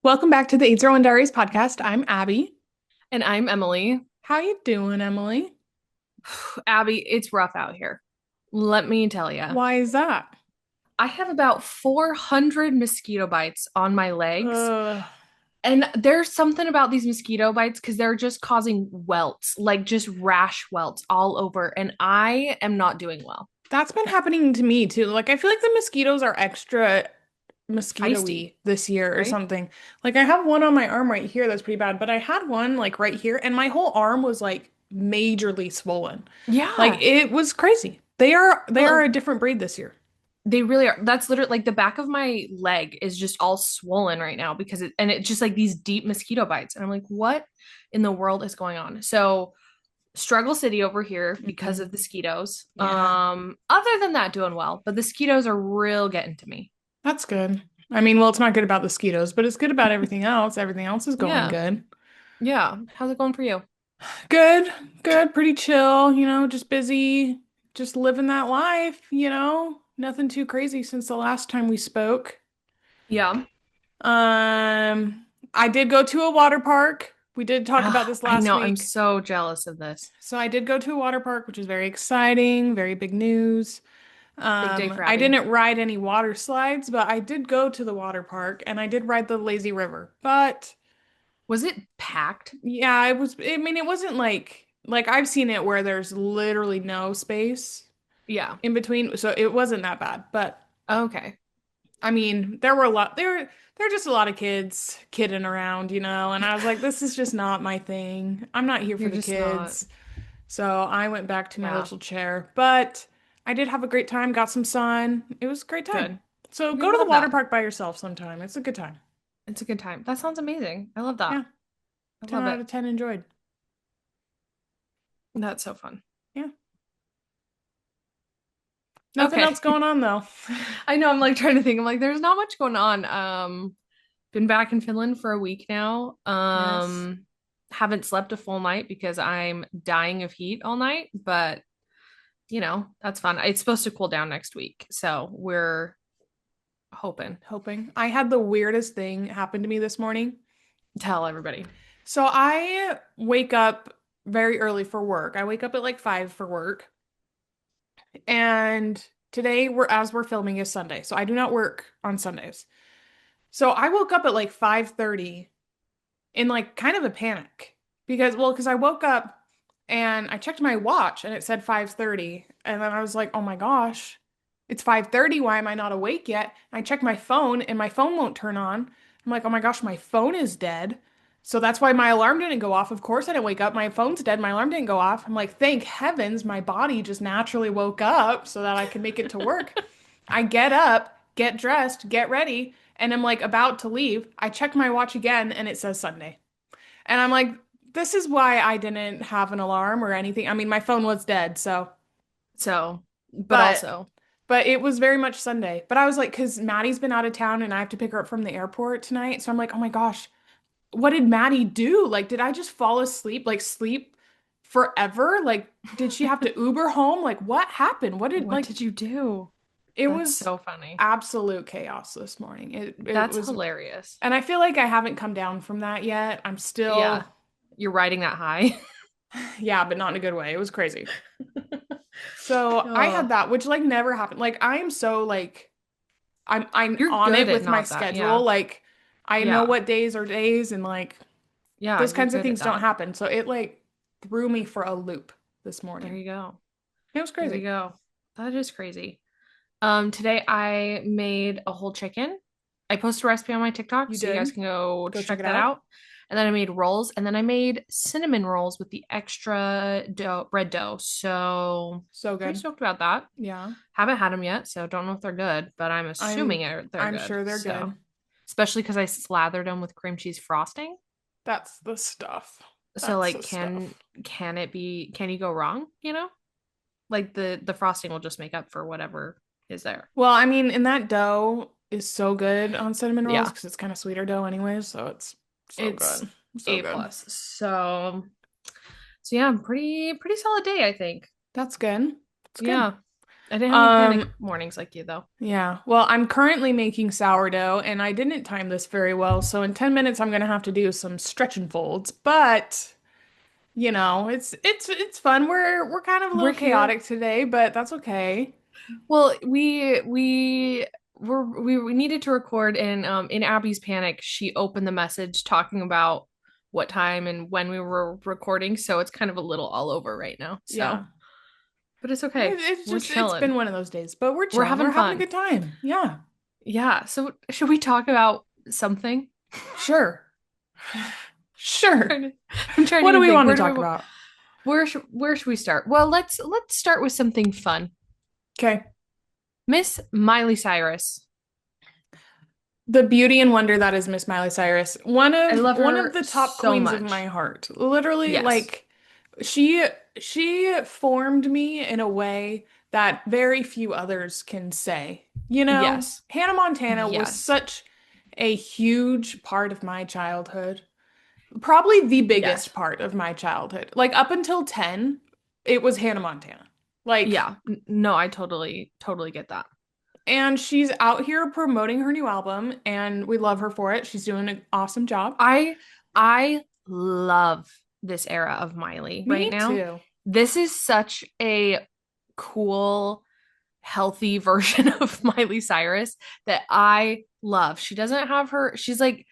Welcome back to the 801 Diaries podcast. I'm Abby. And I'm Emily. How you doing, Emily? Abby, it's rough out here. Let me tell you. Why is that? I have about 400 mosquito bites on my legs. Ugh, And there's something about these mosquito bites because they're just causing welts, like just rash welts all over. And I am not doing well. that's been happening to me too. Like I feel like the mosquitoes are extra Feisty, mosquito-y this year or right? something. Like I have one on my arm right here that's pretty bad, but I had one like right here and my whole arm was like majorly swollen. Like Yeah. it was crazy. They are Well, a different breed this year. they really are. That's literally like the back of my leg is just all swollen right now because it's just like these deep mosquito bites. And I'm like, what in the world is going on? So, struggle city over here because Hmm. of the mosquitoes. Yeah, Other than that, doing well, but the mosquitoes are real getting to me. that's good. I mean, well, it's not good about the mosquitoes, but it's good about everything else. Everything else is going Yeah. good. Yeah. How's it going for you? Good, good, pretty chill, just busy, just living that life. Nothing too crazy since the last time we spoke. Yeah. I did go to a water park. We did talk about Ah, this I last know. I'm week. so jealous of this. So I did go to a water park, which is very exciting, very big news. Big day for I Abby. didn't ride any water slides, but I did go to the water park and I did ride the lazy river. But Was it packed? yeah, I mean, it wasn't like I've seen it where there's literally no space Yeah. in between, so it wasn't that bad. But Okay. I mean, there were just a lot of kids kidding around, and I was like, this is just not my thing. I'm not here for You're the just not. kids. So I went back to my Yeah. little chair. But I did have a great time, got some sun. It was a great time. Good. So We go to the love water that. park by yourself sometime. It's a good time. It's a good time. That sounds amazing. I love that. Yeah, I 10 love out it. of 10 enjoyed. That's so fun. Yeah. Nothing Okay. else going on though. I know. I'm like trying to think. I'm like, there's not much going on. Been back in Finland for a week now. Yes. Haven't slept a full night because I'm dying of heat all night, but that's fun. It's supposed to cool down next week, so we're hoping. Hoping. I had the weirdest thing happen to me this morning. Tell everybody. So I wake up very early for work. I wake up at like 5 for work. And today as we're filming is Sunday. So I do not work on Sundays. So I woke up at like 5:30 in like kind of a panic because I woke up and I checked my watch and it said 5:30 and then I was like, "Oh my gosh, it's 5:30. Why am I not awake yet?" And I check my phone and my phone won't turn on. I'm like, "Oh my gosh, my phone is dead." So that's why my alarm didn't go off. Of course I didn't wake up. My phone's dead. My alarm didn't go off. I'm like, "Thank heavens my body just naturally woke up so that I could make it to work." I get up, get dressed, get ready, and I'm like about to leave. I check my watch again and it says Sunday. And I'm like, this is why I didn't have an alarm or anything. I mean, my phone was dead, so So, but but also, but it was very much Sunday. But I was like, because Maddie's been out of town and I have to pick her up from the airport tonight. So I'm like, oh my gosh, what did Maddie do? Like, did I just fall asleep, like sleep forever? Like, did she have to Uber home? Like, what happened? What did what like did you do? it That's was so funny. absolute chaos this morning. It That's was, hilarious. and I feel like I haven't come down from that yet. I'm Yeah, still, you're riding that high. yeah, but not in a good way. It was crazy. So I had Oh, that, which like never happened. Like I am so like I'm you're on good it at with my not that. Yeah. schedule. Like I know Yeah. what days are days and like Yeah, those you're kinds of good at things don't that. happen. So it like threw me for a loop this There morning. you go. It was There you crazy. go. That is crazy. Today I made a whole chicken. I posted a recipe on my TikTok, You so you guys did? can go Go check check it that out. out. And then I made rolls, and then I made cinnamon rolls with the extra dough, bread dough. So So pretty good. stoked about that. Yeah. Haven't had them yet, so don't know if they're good, but I'm I'm assuming they're I'm good. sure they're So good. especially because I slathered them with cream cheese frosting. That's the stuff. So That's like, the stuff. can you go wrong? Like the frosting will just make up for whatever is there. Well, I mean, and that dough is so good on cinnamon rolls Yeah. because it's kind of sweeter dough anyways, so it's so It's good. So A good. plus. So yeah, pretty solid day, I think. That's good. It's good. Yeah. I didn't have any panic Um, mornings like you though. yeah. Well, I'm currently making sourdough and I didn't time this very well. So in 10 minutes I'm gonna have to do some stretch and folds, but it's fun. We're kind of a We're little here. chaotic today, but that's okay. Well, we needed to record, and in Abby's panic, she opened the message talking about what time and when we were recording, so it's kind of a little all over right now. So, Yeah. but it's okay. We're It's been chilling. one of those days, but we're We're chilling. having We're having a fun. good time. Yeah. Yeah. So, should we talk about something? Sure. Sure. I'm trying to What do even we think. want to talk about? Where should we start? Well, let's start with something fun. Okay. Miss Miley Cyrus. The beauty and wonder that is Miss Miley Cyrus. I love One of her the top so queens of my much. heart. Literally, Yes. like she she formed me in a way that very few others can say. Yes. Hannah Montana was Yes. such a huge part of my childhood. Probably the Yes. biggest part of my childhood. Like up until 10, it was Hannah Montana. Like, Yeah. No, I totally get that. and she's out here promoting her new album, and we love her for it. She's doing an awesome job. I I love this era of Miley right Me now. too. This is such a cool, healthy version of Miley Cyrus that I love. She doesn't have her, she's like,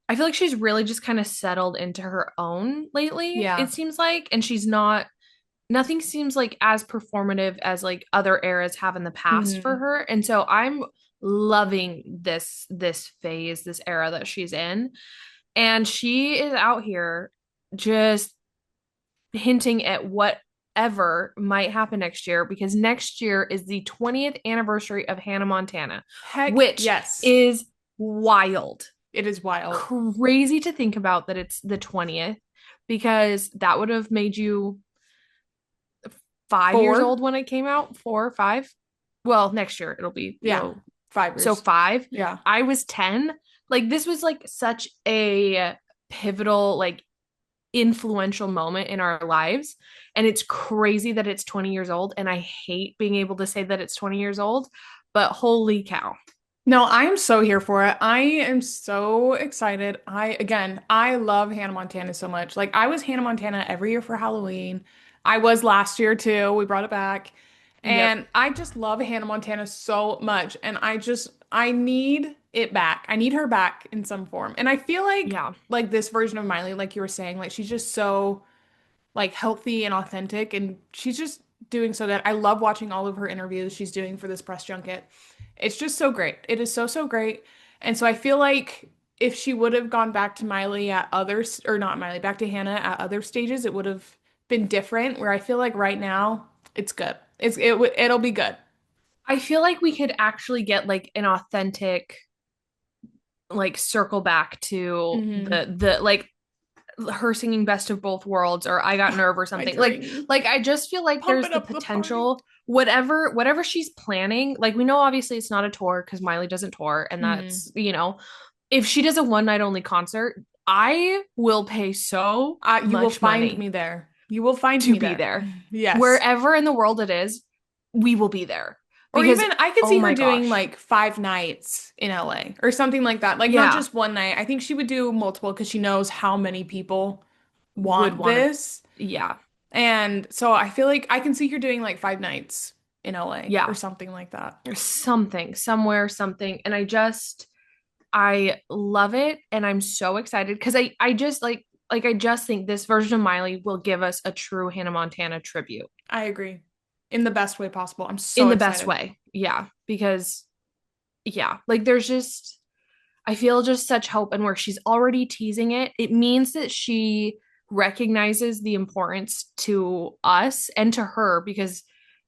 I feel like she's really just kind of settled into her own lately, Yeah. it seems like. And she's not, nothing seems like as performative as like other eras have in the past for Hmm. her. And so I'm loving this phase, this era that she's in. And she is out here just hinting at whatever might happen next year because next year is the 20th anniversary of Hannah Montana, Heck which yes. is wild. It is wild. Crazy to think about that it's the 20th because that would have made you 5 years Four? old when it came out, 4 or 5. Well, next year it'll be, Yeah. 5 years. so 5. Yeah. I was 10. Like this was like such a pivotal, like influential moment in our lives. And it's crazy that it's 20 years old. And I hate being able to say that it's 20 years old, but holy cow. No, I am so here for it. I am so excited. I love Hannah Montana so much. Like I was Hannah Montana every year for Halloween. I was last year too. We brought it back. Yep. And I just love Hannah Montana so much. And I need it back. I need her back in some form. And I feel Yeah. like this version of Miley, like you were saying, like she's just so like healthy and authentic and she's just doing so good. I love watching all of her interviews she's doing for this press junket. It's just so great. It is so great. And so I feel like if she would have gone back to Miley at others or not Miley, back to Hannah at other stages, it would have been different where I feel like right now it's good. It'll be good. I feel like we could actually get like an authentic like circle back to Hmm. the like her singing best of both worlds or I got nerve or My something. dream. Like I just feel like Pump there's it the up the party. potential whatever she's planning. Like we know obviously it's not a tour cuz Miley doesn't tour and Hmm. that's, if she does a one night only concert, I will pay so You will much find money me there. You will find to me be there. there. Yes. Wherever in the world it is, we will be there. Or Because even I could oh see her my doing gosh. like 5 nights in LA or something like that. Like not Yeah, just one night. I think she would do multiple because she knows how many people would want want to, this. yeah. And so I feel like I can see her doing like 5 nights in LA or Yeah. something like that. There's something, somewhere, something. And I love it. And I'm so excited because I just like, I just think this version of Miley will give us a true Hannah Montana tribute I agree. In the best way possible. I'm in so the best excited. way. Yeah. Because, yeah, like there's just, I feel just such hope. And where she's already teasing it, it means that she recognizes the importance to us and to her because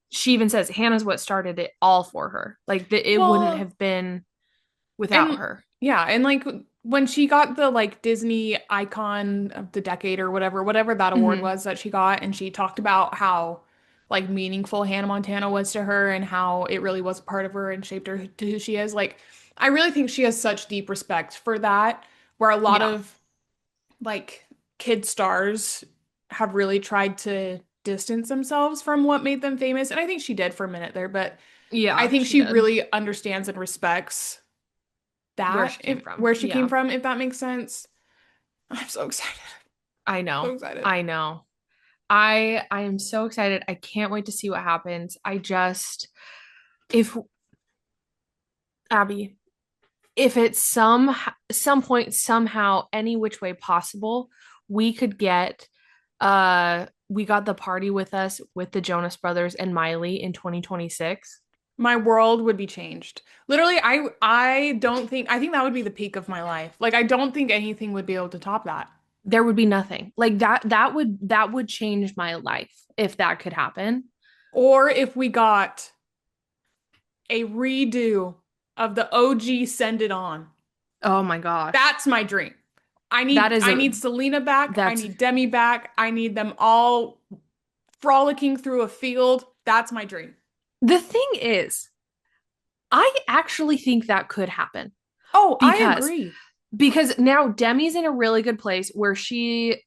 she even says Hannah's what started it all for her. Like that it wouldn't Well, have been without and her. yeah, and like when she got the like Disney icon of the decade or whatever that award Hmm. was that she got, and she talked about how like meaningful Hannah Montana was to her and how it really was a part of her and shaped her to who she is. Like, I really think she has such deep respect for that, where a lot Yeah. of like kid stars have really tried to distance themselves from what made them famous. And I think she did for a minute there, but I Yeah, think she she did. really understands and respects Where that, she came if from. where she came Yeah. from, if that makes sense. I'm so excited. I So know. excited. I know. I am so excited. I can't wait to see what happens. I just if Abby, if it's some point somehow any which way possible, we could get we got the party with us with the Jonas Brothers and Miley in 2026. My world would be changed. Literally, I don't think I think that would be the peak of my life. Like I don't think anything would be able to top that. There would be nothing. Like that would change my life if that could happen. Or if we got a redo of the OG Send It On. Oh my gosh. That's my dream. That is I a need Selena back. I that's need Demi back. I need them all frolicking through a field. That's my dream. the thing is, I actually think that could happen Oh, I because agree. now Demi's in a really good place where she's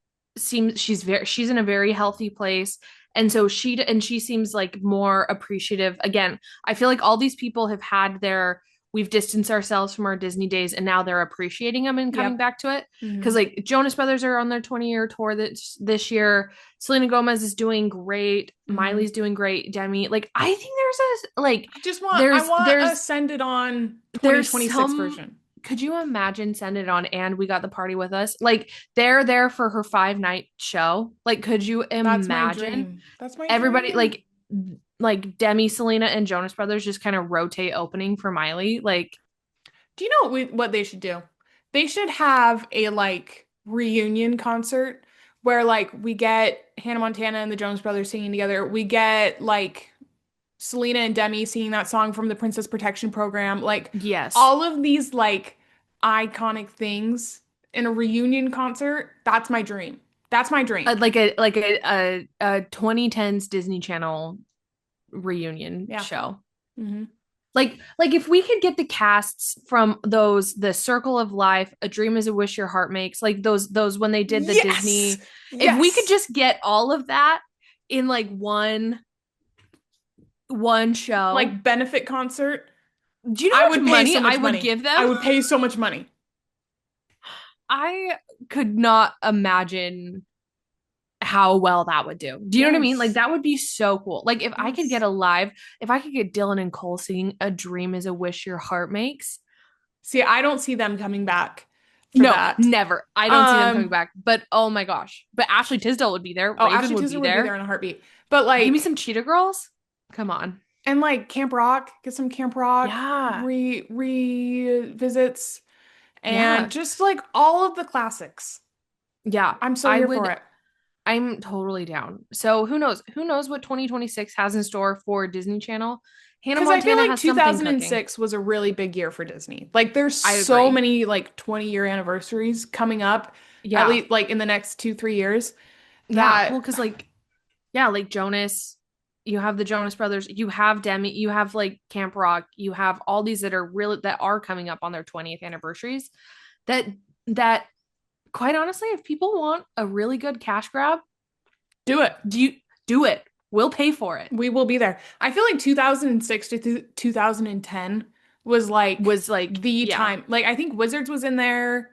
in a very healthy place, and so she seems like more appreciative. Again, I feel like all these people have had their we've distanced ourselves from our Disney days and now they're appreciating them and coming Yep. back to it because Hmm. like Jonas Brothers are on their 20-year tour this year. Selena Gomez is doing great. Hmm. Miley's doing great. Demi, like I think I there's want a there's Send It On there's 2026 some version. could you imagine Send It On and We Got the Party with Us? Like they're there for her 5 night show. Like, could you That's my imagine dream. That's my everybody dream. like Demi, Selena, and Jonas Brothers just kind of rotate opening for Miley? Like, Do you know what they should do? They should have a like reunion concert where like we get Hannah Montana and the Jonas Brothers singing together. We get like Selena and Demi singing that song from the Princess Protection Program. Like yes. all of these like iconic things in a reunion concert. That's my dream. That's my dream. Like a 2010s Disney Channel reunion Yeah. show. Hmm. Like if we could get the casts from those the Circle of Life, A Dream is a Wish Your Heart Makes, like those when they did the Yes. Disney, if we could Yes. just get all of that in like one show, Like benefit concert. do you know I how much would pay money so I much would money. give them? I would pay so much money. I could not imagine how well that would do. Do you know what I mean? Like Yes. that would be so cool. Like Yes. if I could get Dylan and Cole singing A Dream is a Wish Your Heart Makes. See, I don't see them coming back for No, that. never. I don't see them coming Um, back. But oh my gosh. But Ashley Tisdale would be there. oh, Raven Ashley would Tisdale be would be there there. in a heartbeat. But Give me like, some Cheetah Girls. Come on. and like Camp Rock, get some Camp Rock Yeah. revisits Yeah. and just like all of the classics. Yeah. I'm so here for it. I'm totally down. So who knows? Who knows what 2026 has in store for Disney Channel? Hannah Because I feel Montana like has something cooking. 2006 was a really big year for Disney. Like there's I so agree. many like 20-year anniversaries coming up, at Yeah. least like in the next 2, 3 years Yeah. that Well, because like, yeah, like Jonas, you have the Jonas Brothers, you have Demi, you have like Camp Rock, you have all these that are coming up on their 20th anniversaries. That that quite honestly, if people want a really good cash grab, do it. do you do it? We'll pay for it. We will be there. I feel like 2006 to 2010 was like Was like, the yeah. time. Like I think Wizards was in there,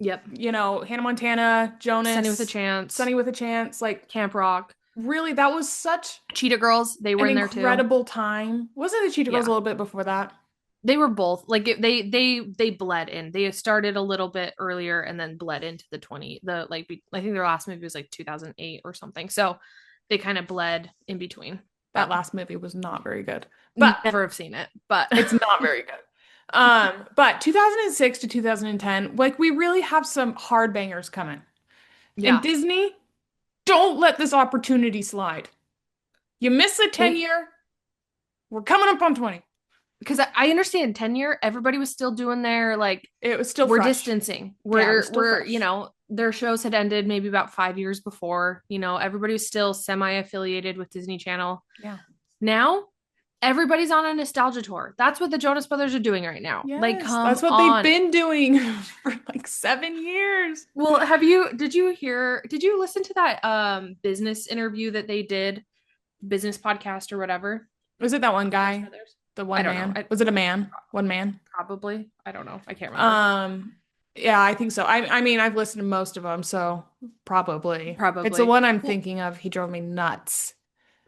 Yep. Hannah Montana, Sunny with a Jonas, Chance, Sunny with a Chance. Like Camp Rock, really, that was such Cheetah Girls, they were an in there too. incredible time. Wasn't the Cheetah Girls a Yeah. little bit before that? They were both like they bled in. They started a little bit earlier and then bled into the 20 the like I think their last movie was like 2008 or something. So they kind of bled in between. That But last movie was not very good. But never have seen it. But it's not very good. But 2006 to 2010, like we really have some hard bangers coming. And yeah. Disney, don't let this opportunity slide. You miss a 10 They year, we're coming up on 20. because I understand tenure, everybody was still doing their like It was still we're fresh. distancing. Yeah, it was still We're, fresh. their shows had ended maybe about 5 years before. Everybody was still semi-affiliated with Disney Channel. Yeah. Now Everybody's on a nostalgia tour. That's what the Jonas Brothers are doing right now. Like, Yes, come that's what they've on. been doing for like 7 years. Well, did you listen to that business interview that they did, business podcast or whatever? Was it that one Jonas guy? Brothers? The I one don't know. man? Was it a man? One man? Probably. I don't know. I can't remember. Um, yeah, I think so. I mean, I've listened to most of them, so probably. It's the Probably. one I'm Well, thinking of. He drove me nuts.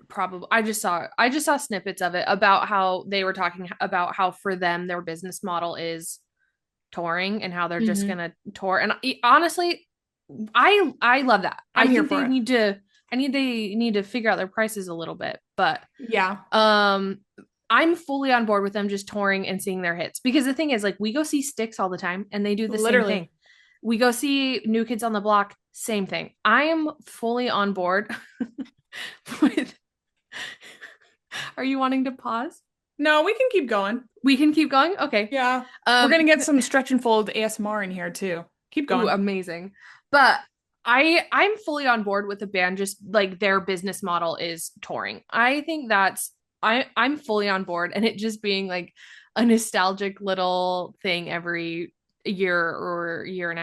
probably. I just saw snippets of it about how they were talking about how for them their business model is touring and how they're just Hmm. gonna tour. And honestly, I love that. I I'm here think for they it. need to they need to figure out their prices a little bit, but Yeah, um I'm fully on board with them just touring and seeing their hits because the thing is like we go see Styx all the time and they do the same thing. literally. We go see New Kids on the Block, same thing. I am fully on board with Are you wanting to pause? No, we can keep going. We can keep going. Okay. Yeah. We're Um gonna get some stretch and fold ASMR in here too. Keep ooh, going. amazing. But I'm fully on board with the band just like their business model is touring. I think that's I'm fully on board and it just being like a nostalgic little thing every year or year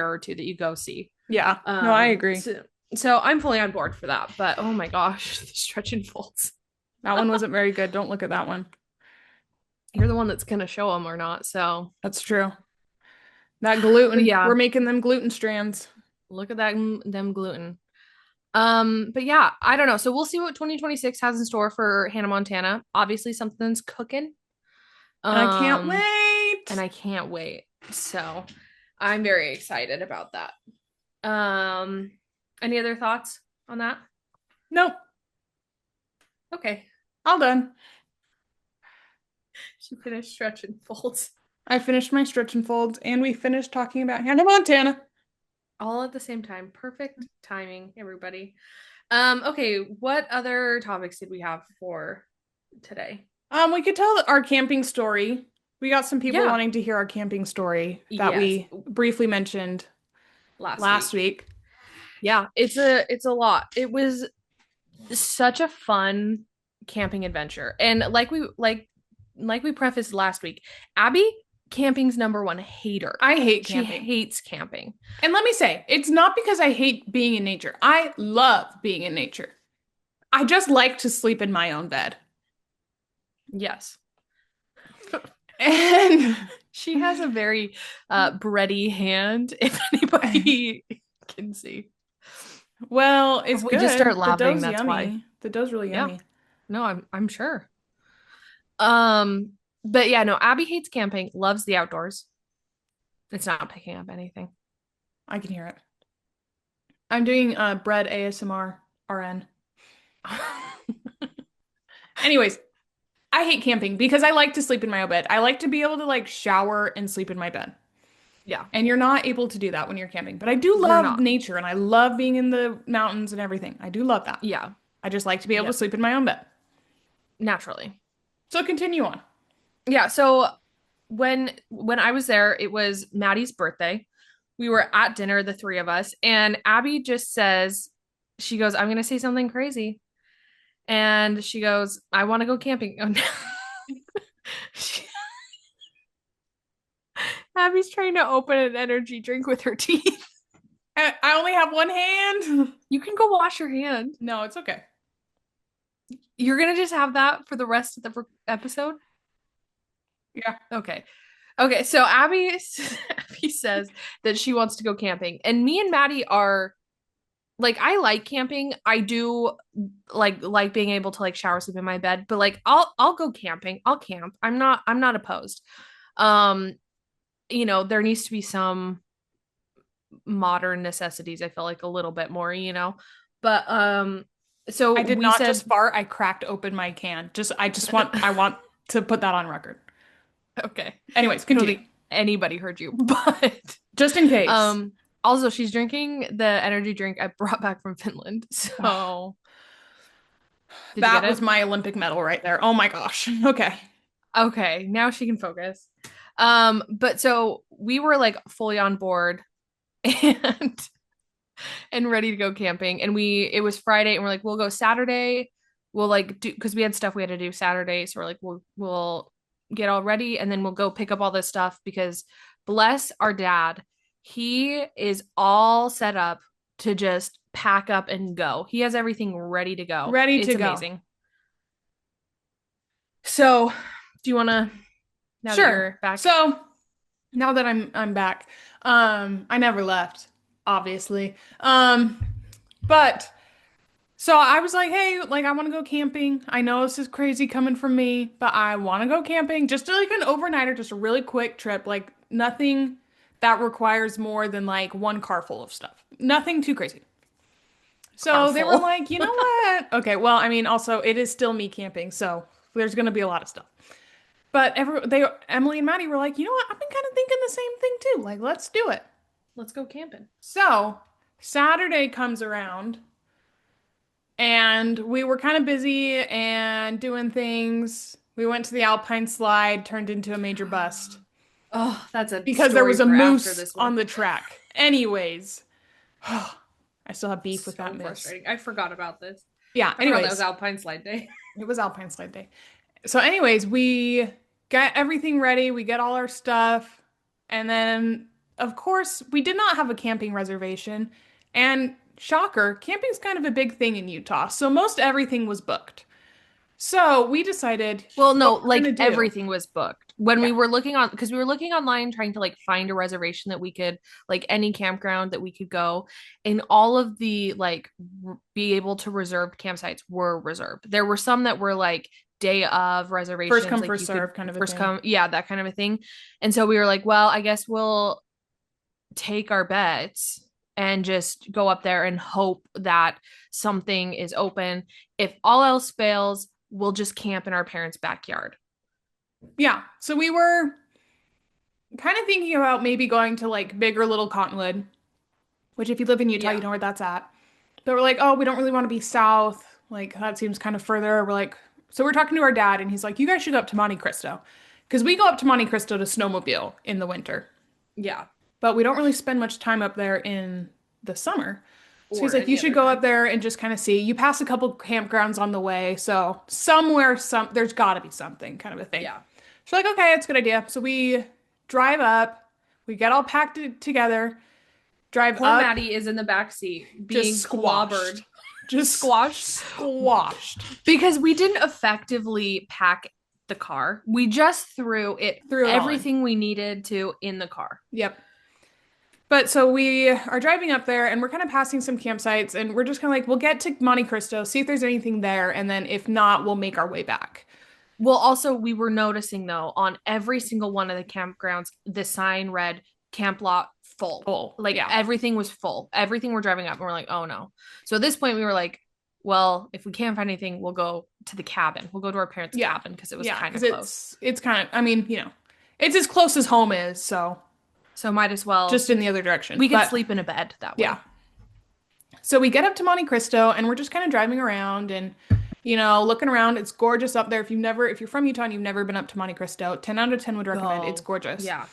or two that you go see. Yeah. No, I agree. So I'm fully on board for that. But oh my gosh, the stretch and folds. That one wasn't very good. Don't look at that one. You're the one that's gonna show them or not. So That's true. That but gluten. yeah, We're making them gluten strands. look at that them gluten. But yeah, I don't know. So we'll see what 2026 has in store for Hannah Montana. Obviously, something's cooking. And I can't Um, and wait. I can't wait. So I'm very excited about that. Um, any other thoughts on that? Nope. Okay. All done. She finished stretch and folds I finished my stretch and folds, and we finished talking about Hannah Montana. all at the same time. Perfect timing, everybody. Okay, what other topics did we have for today? We could tell our camping story. We got some people Yeah. wanting to hear our camping story that Yes, we briefly mentioned last last week. week. Yeah, it's a lot. It was such a fun camping adventure. And like we prefaced last week, Abby camping's number one hater. I hate She camping. hates camping. And let me say, it's not because I hate being in nature. I love being in nature. I just like to sleep in my own bed. Yes. And She has a very bready hand, if anybody can see. well, it's If we good. just start The laughing, dough's that's yummy. why. The dough's really Yeah. yummy. No, I'm sure. Um, but yeah, no, Abby hates camping, loves the outdoors. It's not picking up anything. I can hear it. I'm doing bread ASMR RN. Anyways, I hate camping because I like to sleep in my own bed. I like to be able to like shower and sleep in my bed. Yeah, And you're not able to do that when you're camping. But I do you're love not. nature and I love being in the mountains and everything. I do love that. Yeah, I just like to be able to yeah, sleep in my own bed. naturally. So continue on. Yeah, so when I was there, it was Maddie's birthday. We were at dinner, the three of us, and Abby just says, she goes, "I'm gonna say something crazy," and she goes, "I want to go camping." Oh, no. She- Abby's trying to open an energy drink with her teeth. I only have one hand. You can go wash your hand. No, it's okay. You're gonna just have that for the rest of the episode? Yeah. Okay. Okay, so Abby Abby says that she wants to go camping. And me and Maddie are like I like camping. I do like being able to like shower sleep in my bed, but like I'll go camping. I'll camp. I'm not opposed. Um, there needs to be some modern necessities, I feel like a little bit more, But so I did we not said just fart. I cracked open my can. I want to put that on record. okay. Anyways, I don't continue. think anybody heard you, but Just in case. also she's drinking the energy drink I brought back from Finland. So did you That get was it? my Olympic medal right there. Oh my gosh. Okay. Okay, now she can focus. But so we were like fully on board and ready to go camping. And it was Friday and we're like, we'll go Saturday. we'll like do because we had stuff we had to do Saturday. So we're like, we'll get all ready and then we'll go pick up all this stuff because bless our dad, he is all set up to just pack up and go. He has everything ready to go. Ready It's to go. amazing. So, do you want to now that Sure. you're back? So now that I'm back, I never left, obviously. But so I was like, hey, like I want to go camping. I know this is crazy coming from me, but I want to go camping. Just like an overnighter, just a really quick trip, like nothing that requires more than like one car full of stuff. Nothing too crazy. So they were Carful. like, you know what? Okay, well, I mean, also it is still me camping, so there's gonna be a lot of stuff. But Emily and Maddie were like, you know what? I've been kind of thinking the same thing too. Like, let's do it. Let's go camping. So Saturday comes around and we were kind of busy and doing things. We went to the Alpine slide, turned into a major bust Oh, that's a because there story was a for after moose this on one. the track. Anyways, I still have beef with So that moose. frustrating. I forgot about this. Yeah, I forgot that was anyways, Alpine Slide Day. it was Alpine slide day. So, anyways, we get everything ready, we get all our stuff, and then, of course, we did not have a camping reservation. And shocker, camping's kind of a big thing in Utah, so most everything was booked. So we decided Well, what no, we're like gonna do. everything was booked. When we Yeah, were looking on, because we were looking online trying to like find a reservation that we could, like any campground that we could go, and all of the like be able to reserve campsites were reserved. There were some that were like day of first reservations, come, like first you could serve kind of a first thing. come, yeah, that kind of a thing. And so we were like, well, I guess we'll take our bets and just go up there and hope that something is open. If all else fails, we'll just camp in our parents' backyard. Yeah, so we were kind of thinking about maybe going to like Big or Little Cottonwood, which if you live in Utah, you Yeah. know where that's at. But we're like, oh, we don't really want to be south. Like that seems kind of further. We're like, so we're talking to our dad, and he's like, you guys should go up to Monte Cristo, because we go up to Monte Cristo to snowmobile in the winter, Yeah. but we don't really spend much time up there in the summer. So he's Or like, you any should other go up time. there and just kind of see. You pass a couple campgrounds on the way, so somewhere, there's got to be something kind of a thing. Yeah. So like, okay, it's a good idea. So we drive up, we get all packed together, drive Poor up, Maddie is in the back seat just being clobbered, squashed, just squashed squashed because we didn't effectively pack the car. We just threw it threw it all in. everything we needed to in the car. Yep. But so we are driving up there and we're kind of passing some campsites and we're just kind of like, we'll get to Monte Cristo, see if there's anything there. And then if not, we'll make our way back. Well, also we were noticing though on every single one of the campgrounds, the sign read camp lot full. Full. Like Yeah. everything was full. Everything we're driving up, and we're like, oh no. So at this point, we were like, well, if we can't find anything, we'll go to the cabin. We'll go to our parents' Yeah. cabin because it was Yeah. kind of Because close. it's kind of, I mean, it's as close as home is. So So might as well. just in the other direction. We could But sleep in a bed that way. yeah. So we get up to Monte Cristo and we're just kind of driving around and, looking around. It's gorgeous up there. If you're from Utah and you've never been up to Monte Cristo, 10 out of 10 would recommend. It's Go. gorgeous. Yeah.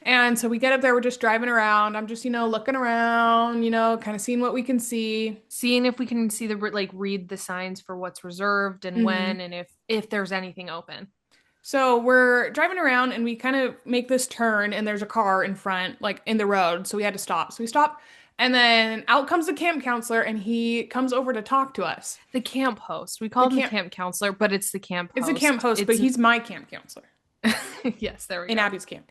And so we get up there, we're just driving around. I'm just, looking around, kind of seeing what we can see. Seeing if we can see the like read the signs for what's reserved and Mhm. when and if there's anything open. So we're driving around and we kind of make this turn and there's a car in front, like in the road. So we had to stop. So we stop and then out comes the camp counselor and he comes over to talk to us. The camp host. We The call him the camp, camp counselor, but it's the camp it's host. a camp host, but It's he's my camp counselor yes, there we in go. Abby's camp.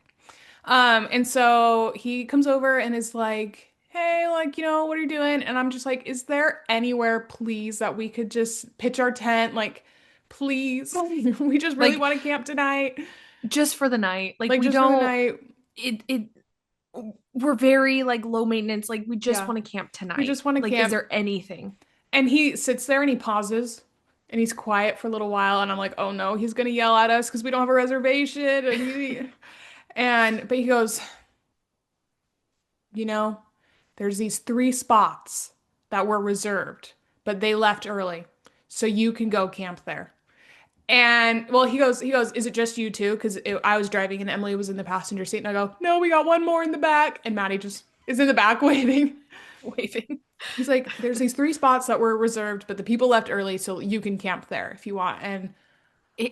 And so he comes over and is like, hey, like, what are you doing? And I'm just like, is there anywhere, please, that we could just pitch our tent? Like, please, we just really Like want to camp tonight. just for the night. Like Like, we just for the don't night. it we're very like low maintenance. Like we just Yeah, want to camp we tonight. just want to Like, is camp. there anything? And he sits there and he pauses and he's quiet for a little while. And I'm like, oh no, he's gonna yell at us because we don't have a reservation. But he goes, you know, there's these three spots that were reserved, but they left early. So you can go camp there. And well, he goes, is it just you two? Because I was driving and Emily was in the passenger seat. And I go, no, we got one more in the back. And Maddie just is in the back waiting. waving. He's like, there's these three spots that were reserved, but the people left early, so you can camp there if you want. And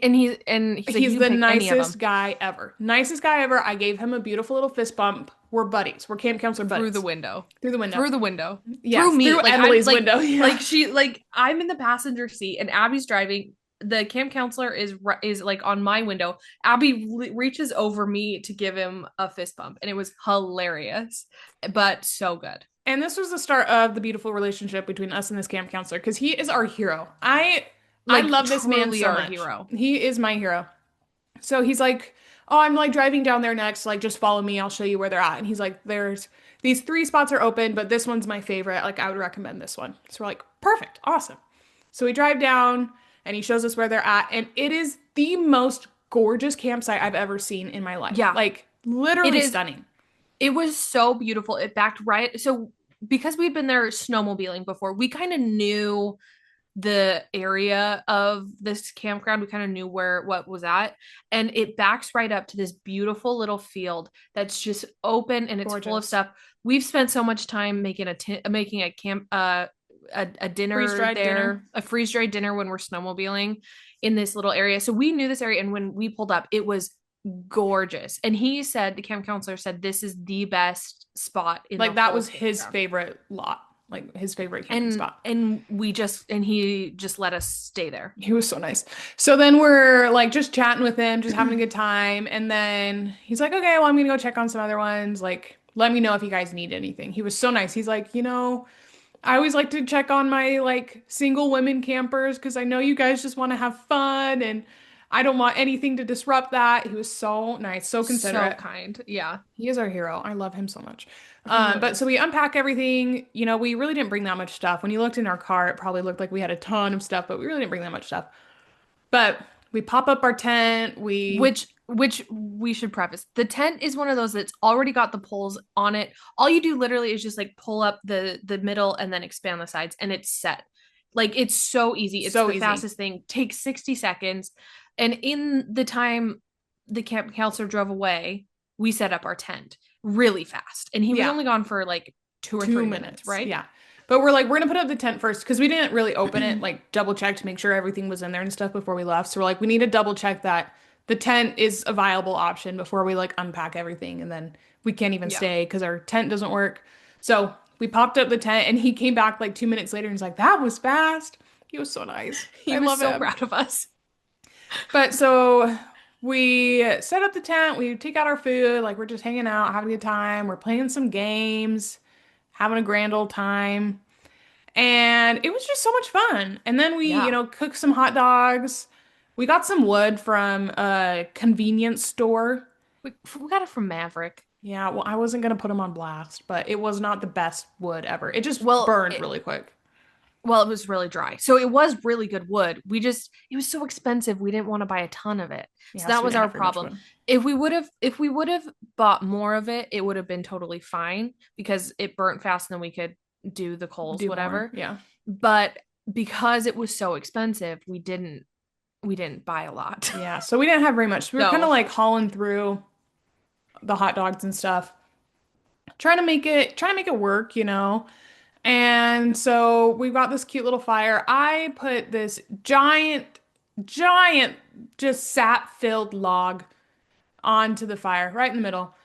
And he's like, he's you can the pick any of them nicest guy ever. Nicest guy ever. I gave him a beautiful little fist bump. We're buddies. We're camp counselor through the buddies. window. Through the window. Through the window. Through Yes, me. through Like I'm Emily's window. Yeah. I'm in the passenger seat and Abby's driving. The camp counselor is like on my window. Abby reaches over me to give him a fist bump, and it was hilarious, but so good. And this was the start of the beautiful relationship between us and this camp counselor because he is our hero. I Like love this man truly so our much. hero. He is my hero. So he's like, "Oh, I'm like driving down there next. Like, just follow me. I'll show you where they're at." And he's like, "There's these three spots are open, but this one's my favorite. Like, I would recommend this one." So we're like, "Perfect, awesome." So we drive down, and he shows us where they're at, and it is the most gorgeous campsite I've ever seen in my life. Yeah, Like, it literally is. stunning. It was so beautiful. It backed right. So because we'd been there snowmobiling before, we kind of knew the area of this campground. We kind of knew where what was at. And it backs right up to this beautiful little field that's just open and it's full of Gorgeous. stuff. We've spent so much time making making a camp a dinner Freeze-dried there, dinner. a freeze-dried dinner when we're snowmobiling in this little area. So we knew this area, and when we pulled up, it was gorgeous. And he said, the camp counselor said, this is the best spot in Like the that whole was his campground. favorite lot, like his favorite camping spot. And he just let us stay there. He was so nice. So then we're like just chatting with him, just having a good time. And then he's like, "Okay, well, I'm gonna go check on some other ones. Like, let me know if you guys need anything." He was so nice. He's like, I always like to check on my like single women campers because I know you guys just want to have fun and I don't want anything to disrupt that. He was so nice, so considerate. So kind. Yeah. He is our hero. I love him so much. He But so is. we unpack everything. We really didn't bring that much stuff. When you looked in our car, it probably looked like we had a ton of stuff, but we really didn't bring that much stuff. But we pop up our tent. Which we should preface. The tent is one of those that's already got the poles on it. All you do literally is just like pull up the middle and then expand the sides and it's set. Like it's so easy. It's So the easy. fastest thing. Takes 60 seconds. And in the time the camp counselor drove away, we set up our tent really fast. And he was Yeah. only gone for like 2 or 3 minutes, right? Yeah. But we're like, we're gonna put up the tent first because we didn't really open it, like double check to make sure everything was in there and stuff before we left. So we're like, we need to double check that the tent is a viable option before we like unpack everything and then we can't even Yeah. stay because our tent doesn't work. So we popped up the tent and he came back like 2 minutes later and he's like, "That was fast." He was so nice. He I was love so him. proud of us. But so we set up the tent, we take out our food, like we're just hanging out, having a good time. We're playing some games, having a grand old time. And it was just so much fun. And then we, Yeah. cooked some hot dogs. We got some wood from a convenience store. We got it from Maverick. Yeah, well, I wasn't gonna put them on blast, but it was not the best wood ever. It just Well, burned really quick. Well, it was really dry. So it was really good wood. It was so expensive. We didn't want to buy a ton of it. Yeah, So that we was didn't our have very much problem. wood. If we would have bought more of it, it would have been totally fine because it burnt fast and then we could do the coals, Do more. whatever. Yeah. But because it was so expensive, we didn't buy a lot. Yeah, so we didn't have very much. We were No. kind of like hauling through the hot dogs and stuff, trying to make it work. And so we got this cute little fire. I put this giant, giant, just sap-filled log onto the fire right in the middle.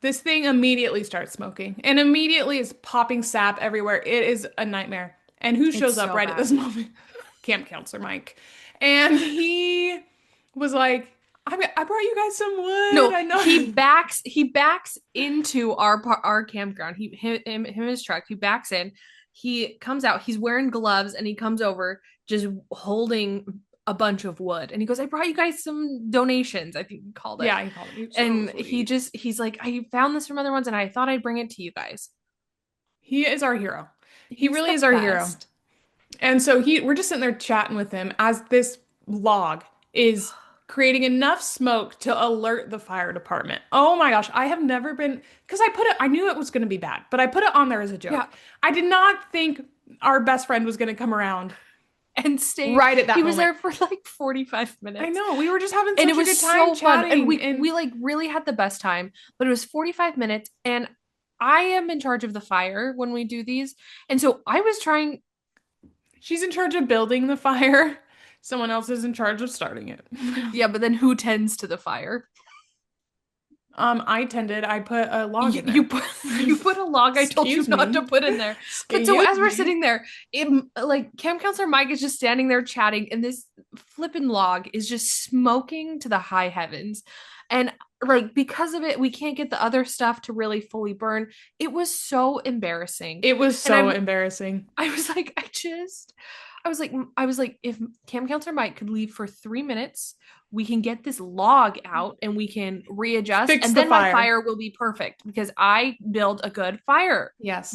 This thing immediately starts smoking and immediately is popping sap everywhere. It is a nightmare. And who shows It's up so right at bad. this moment? Camp counselor Mike. And he was like, I brought you guys some wood. No, I know. he backs into our campground. Him his truck. He backs in. He comes out. He's wearing gloves and he comes over just holding a bunch of wood. And he goes, "I brought you guys some donations." I think he called it. Yeah, he called it. So And sweet. he's like, "I found this from other ones and I thought I'd bring it to you guys." He is our hero. He He's really the is our hero. best. And so we're just sitting there chatting with him as this log is creating enough smoke to alert the fire department. Oh my gosh, I have never been, because I knew it was going to be bad, but I put it on there as a joke. Yeah. I did not think our best friend was going to come around And stay right at that He was there moment. for like 45 minutes. I know, we were just having such And it a was good so time fun. chatting. And we like really had the best time, but it was 45 minutes and I am in charge of the fire when we do these. And so I was trying, She's in charge of building the fire. Someone else is in charge of starting it. yeah, but then who tends to the fire? I tended. I put a log You, in there. you put a log I told you Excuse not me. to put in there. But so as we're sitting there, like camp counselor Mike is just standing there chatting, and this flippin' log is just smoking to the high heavens. And like because of it, we can't get the other stuff to really fully burn. It was so embarrassing. It was And so embarrassing. I was like, I was like, if camp counselor Mike could leave for 3 minutes, we can get this log out and we can readjust, Fix and the then my fire. fire will be perfect because I build a good fire. Yes.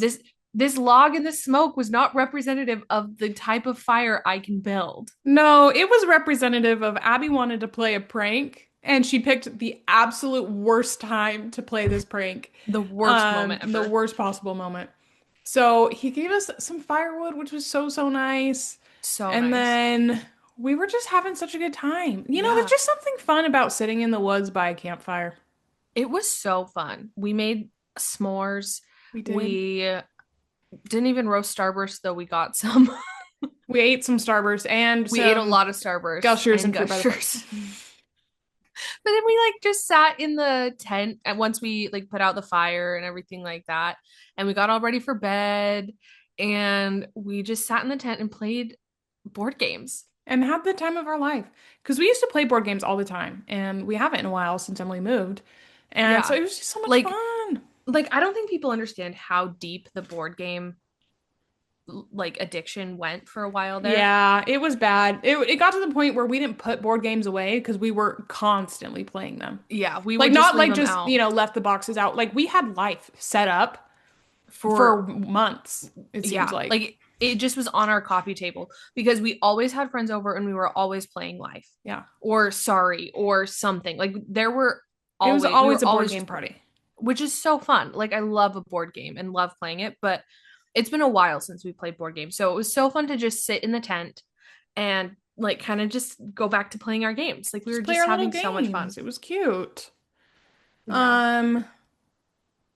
This log and this smoke was not representative of the type of fire I can build. No, it was representative of Abby wanted to play a prank, and she picked the absolute worst time to play this prank. The worst moment ever. The worst possible moment. So he gave us some firewood, which was so, so nice. So And nice. then we were just having such a good time. You know, Yeah. there's just something fun about sitting in the woods by a campfire. It was so fun. We made s'mores. We did. We didn't even roast Starburst, though we got some. We ate some Starburst and We ate a lot of Starburst. Gushers and Gushers. But then we like just sat in the tent and once we like put out the fire and everything like that, and we got all ready for bed, and we just sat in the tent and played board games. and had the time of our life. Because we used to play board games all the time, and we haven't in a while since Emily moved. And Yeah. so it was just so much Like- fun. Like I don't think people understand how deep the board game like addiction went for a while there. Yeah, it was bad. It got to the point where we didn't put board games away because we were constantly playing them. Yeah, we Like would not like leave them just, out you know, left the boxes out. Like we had life set up for months, it seems like. it just was on our coffee table because we always had friends over and we were always playing Life. Yeah. Or Sorry or something. Like there were It was always always we a were board always game party. which is so fun. Like I love a board game and love playing it, but it's been a while since we played board games. So it was so fun to just sit in the tent and like kind of just go back to playing our games. Like we were Play just our little having so much fun. games. It was cute. Yeah.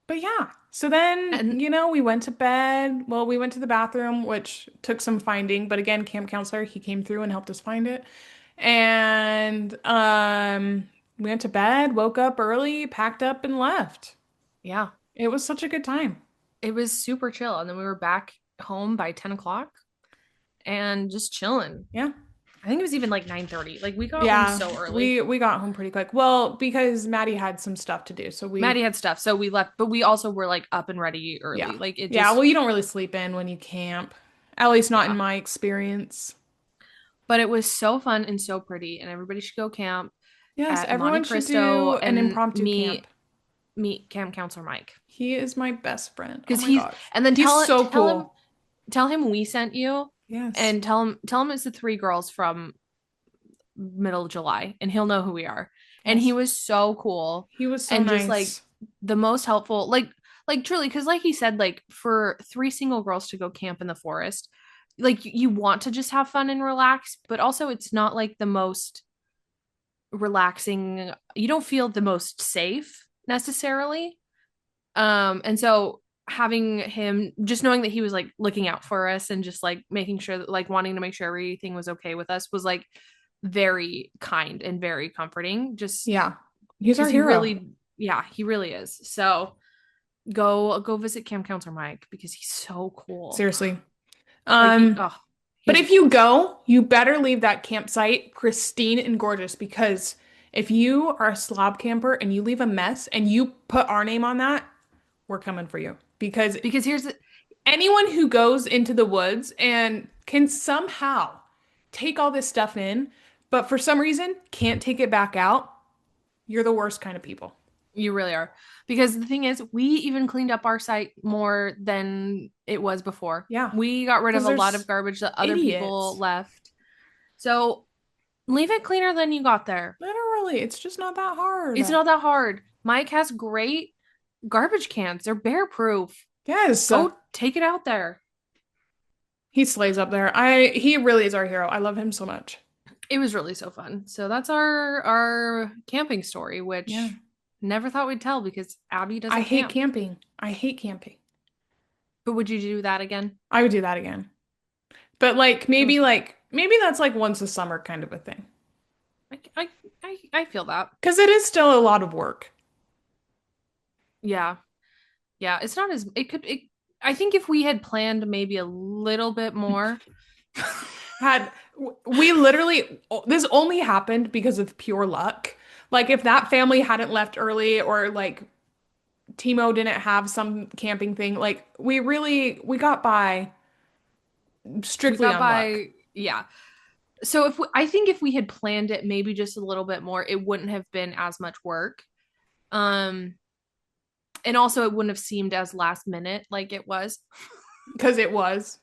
But yeah. So then, And- you know, we went to bed. Well, we went to the bathroom, which took some finding, but again, camp counselor, he came through and helped us find it. And we went to bed, woke up early, packed up and left. Yeah. It was such a good time. It was super chill. And then we were back home by 10 o'clock and just chilling. Yeah. I think it was even like 9:30. Like we got Yeah. home so early. We got home pretty quick. Well, because Maddie had some stuff to do. So Maddie had stuff, so we left, but we also were like up and ready early. Yeah. Like it just, Yeah, well, you don't really sleep in when you camp. At least not Yeah. in my experience. but it was so fun and so pretty, and everybody should go camp. Yes, At everyone Monte should do Cristo an and impromptu meet- camp. Meet camp counselor Mike. He is my best friend. Because Oh my he's gosh. and then He's tell so tell him cool. tell him we sent you, Yes. and tell him it's the three girls from middle of July, and he'll know who we are. And he Yes. was so cool, He was so and nice. just like the most helpful, like truly, because like he said, like for three single girls to go camp in the forest, like you want to just have fun and relax, but also it's not like the most relaxing. You don't feel the most safe necessarily. And so having him, just knowing that he was like looking out for us and just like making sure that, like wanting to make sure everything was okay with us, was like very kind and very comforting. Just yeah. He's our 'cause he hero. really, yeah, he really is. So go visit camp counselor Mike because he's so cool. Seriously. Like, But he's- if you go, you better leave that campsite pristine and gorgeous, because if you are a slob camper and you leave a mess and you put our name on that, we're coming for you. Because here's the, anyone who goes into the woods and can somehow take all this stuff in, but for some reason can't take it back out, you're the worst kind of people. you really are. Because the thing is, we even cleaned up our site more than it was before. Yeah. We got rid of 'Cause a lot there's of garbage that other people idiots. left. So leave it cleaner than you got there. Literally, it's just not that hard. It's not that hard. Mike has great garbage cans. They're bear proof. Yes. Go take it out there. He slays up there. He really is our hero. I love him so much. It was really so fun. So that's our camping story, which Yeah. Never thought we'd tell because Abby I doesn't hate camp. camping. I hate camping. But would you do that again? I would do that again. But It was fun. maybe that's like once a summer kind of a thing. I, I, I feel that. Because it is still a lot of work. Yeah. Yeah. It's not as, it could, it, I think if we had planned maybe a little bit more, Had we literally this only happened because of pure luck. Like if that family hadn't left early or like Timo didn't have some camping thing, like we got by we strictly got on luck. by, yeah. So I think if we had planned it maybe just a little bit more, it wouldn't have been as much work. Um, and also it wouldn't have seemed as last minute like it was. Because it was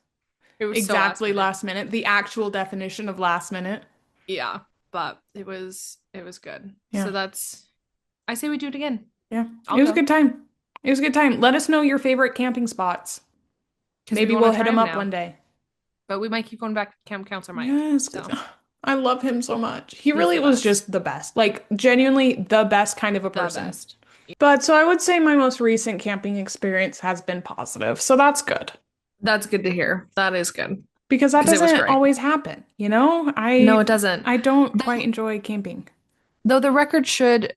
It was so last exactly minute. last minute, the actual definition of last minute. Yeah, but it was good. Yeah. So that's I say we do it again. Yeah. I'll It was a go good time. It was a good time. Let us know your favorite camping spots. because we Maybe want we'll to hit try them them up now. one day. But we might keep going back to Camp Counselor Mike. Yes, 'cause So I love him so much. He he's really the was best. just the best. Like genuinely the best kind of a The person. best. But so I would say my most recent camping experience has been positive. So that's good That's good to hear. That is good because that because it was doesn't great. always happen, you know? No, it doesn't. I don't quite Though, enjoy camping. though the record should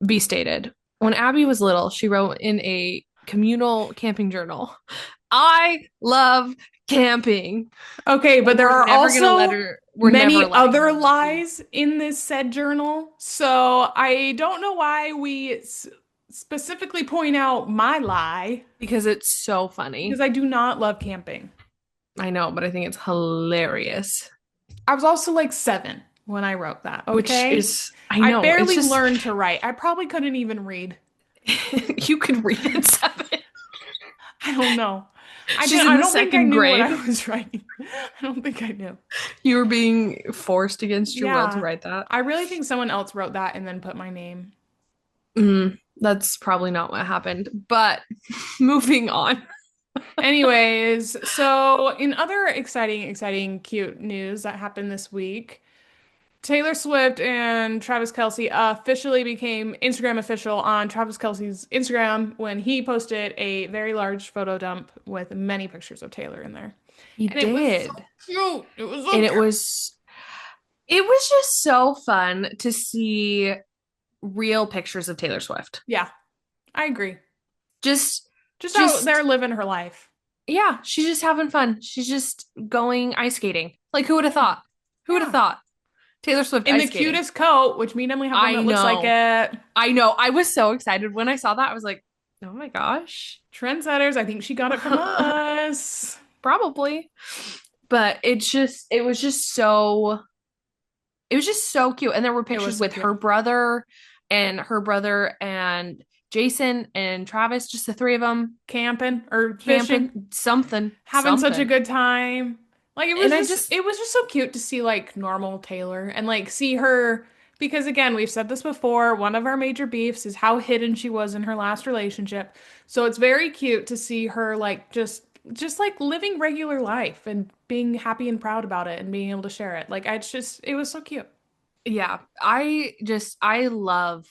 be stated. When Abby was little, she wrote in a communal camping journal, I love camping. Okay, but there We're are never gonna let also her, we're never many letting other her do lies in this said journal. So I don't know why we specifically point out my lie because it's so because funny. I do not love camping. I know, but I think it's hilarious. I was also like 7 when I wrote that, Which okay? is, I I know, it's barely just learned to write. I probably couldn't even read. you could read at 7. I don't know. She's in I the don't think I second knew what I grade. was writing. I don't think I knew. You were being forced against your will to Yeah. write that. I really think someone else wrote that and then put my name. That's probably not what happened. But moving on. Anyways, so in other exciting, cute news that happened this week, Taylor Swift and Travis Kelce officially became Instagram official on Travis Kelce's Instagram when he posted a very large photo dump with many pictures of Taylor in there. He And it was so did. cute. It was so And cute. it was just so fun to see real pictures of Taylor Swift. Yeah, I agree. Just Just out there just living her life. yeah, she's just having fun. She's just going ice skating. Like who would have Yeah. thought? Who would have Yeah. thought? Taylor Swift In the ice skating. cutest coat, which me and Emily have one I that looks like know. it. I know. I was so excited when I saw that. I was like, "Oh my gosh." Trendsetters, I think she got it from us. Probably. But it was just so cute. And there were It pictures was so with cute. her brother and Jason and Travis, just the three of them Camping or fishing, camping, something, having such a something. good time. Like And I just, it was just so cute to see like normal Taylor and like see her because again, we've said this before, one of our major beefs is how hidden she was in her last relationship. So it's very cute to see her like just like living regular life and being happy and proud about it and being able to share it. Like it was so cute. yeah, I love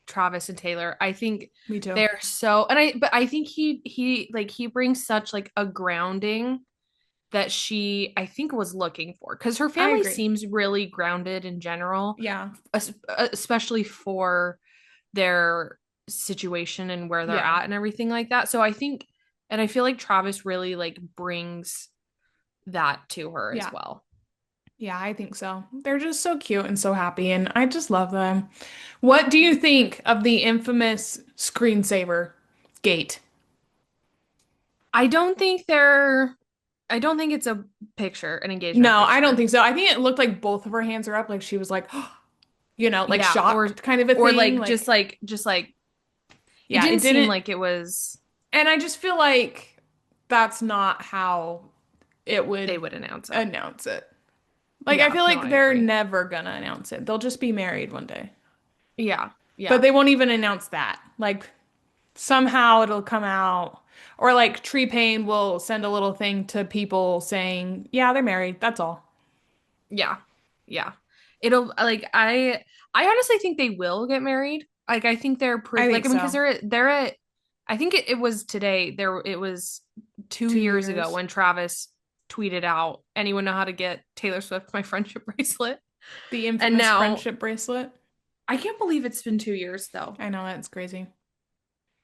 Travis and Taylor. I think Me too. they're so, but I think he brings such like a grounding that she I think was looking for because her I family agree. seems really grounded in general, Yeah. especially for their situation and where they're Yeah. at and everything like that. So I think, and I feel like Travis really like brings that to her as Yeah. well. Yeah, I think so. They're just so cute and so happy, and I just love them. What do you think of the infamous screensaver gate? I don't think they're, I don't think it's a picture, an engagement No, I don't picture. think so. I think it looked like both of her hands are up, like she was like, like Yeah, shocked kind of a or thing. like Like, just like it yeah, it didn't seem didn't. like it was And I just feel like that's not how it they would would announce it. announce it. Like, I Yeah, feel no, like I they're agree. never gonna announce it. They'll just be married one day. Yeah, But yeah, they won't even announce that. Like, somehow it'll come out. Or like Tree Paine will send a little thing to people saying, yeah, they're married. That's all. yeah, yeah. It'll like I honestly think they will get married. Like I think they're I pretty like think I mean because so. they're at I think it was today there it was 2 years ago 2 years. when Travis tweeted out anyone know how to get Taylor Swift my friendship bracelet. The And infamous now friendship bracelet. I can't believe it's been 2 years though. I know that's crazy.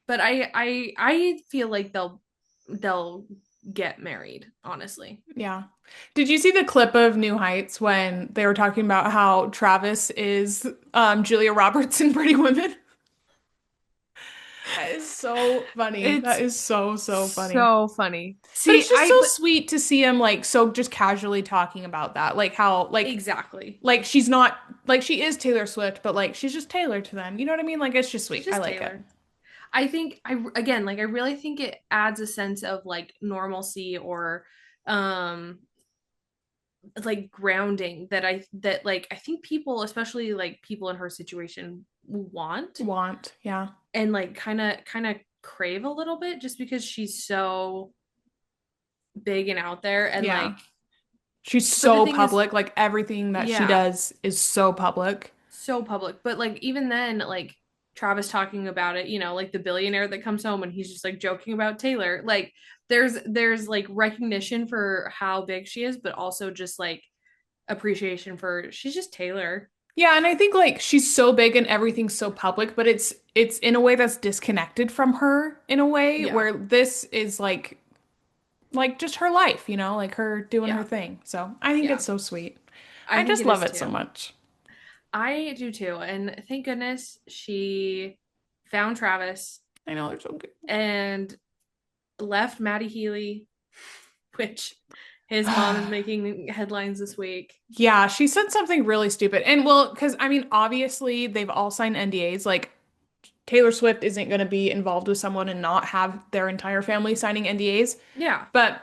But I feel like they'll get married, honestly. Yeah. Did you see the clip of New Heights when they were talking about how Travis is Julia Roberts in Pretty Women? That is so funny. That It's is so, so funny. so funny. But See, it's just so sweet to see him like so just casually talking about that. Like how exactly. like she's not like she is Taylor Swift, but like she's just Taylor to them. You know what I mean? Like it's just She's sweet. I just like it. Taylor. I think I again like I really think it adds a sense of like normalcy or um like grounding that like I think people, especially like people in her situation, want Want, yeah. and like kind of crave a little bit just because she's so big and out there and Yeah. like She's but the so thing is public. Like everything that she yeah, does is so public. so public. But like even then, like Travis talking about it, like the billionaire that comes home and he's just like joking about Taylor. Like there's like recognition for how big she is, but also just like appreciation for she's just Taylor. Yeah, and I think like she's so big and everything's so public, but it's in a way that's disconnected from her in a way Yeah. where this is like just her life, you know, like her doing her Yeah. thing. So I think Yeah. it's so sweet. I I think just it love is it so too. much. I do too. And thank goodness she found Travis I know they're so good. and left Maddie Healy, which his mom is making headlines this week. Yeah, she said something really stupid. And well, because I mean, obviously they've all signed NDAs. Like Taylor Swift isn't going to be involved with someone and not have their entire family signing NDAs. Yeah. But